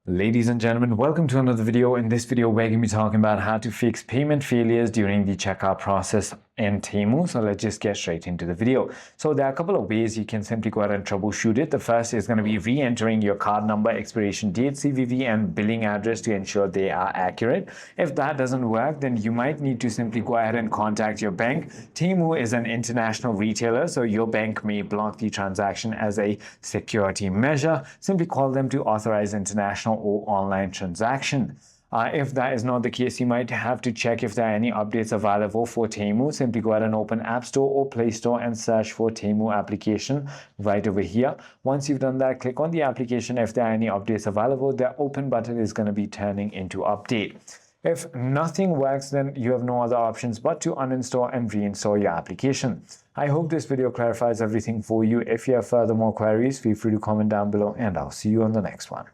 Ladies and gentlemen, welcome to another video. In this video, we're going to be talking about how to fix payment failures during the checkout process in Temu. So let's just get straight into the video. So there are a couple of ways you can simply go ahead and troubleshoot it. The first is going to be re-entering your card number, expiration date, CVV, and billing address to ensure they are accurate. If that doesn't work, then you might need to simply go ahead and contact your bank. Temu is an international retailer, so your bank may block the transaction as a security measure. Simply call them to authorize international or online transaction. If that is not the case, you might have to check if there are any updates available for Temu. Simply go ahead and open App Store or Play Store and search for Temu application right over here. Once you've done that, click on the application. If there are any updates available, the open button is going to be turning into update. If nothing works, then you have no other options but to uninstall and reinstall your application. I hope this video clarifies everything for you. If you have further more queries, feel free to comment down below and I'll see you on the next one.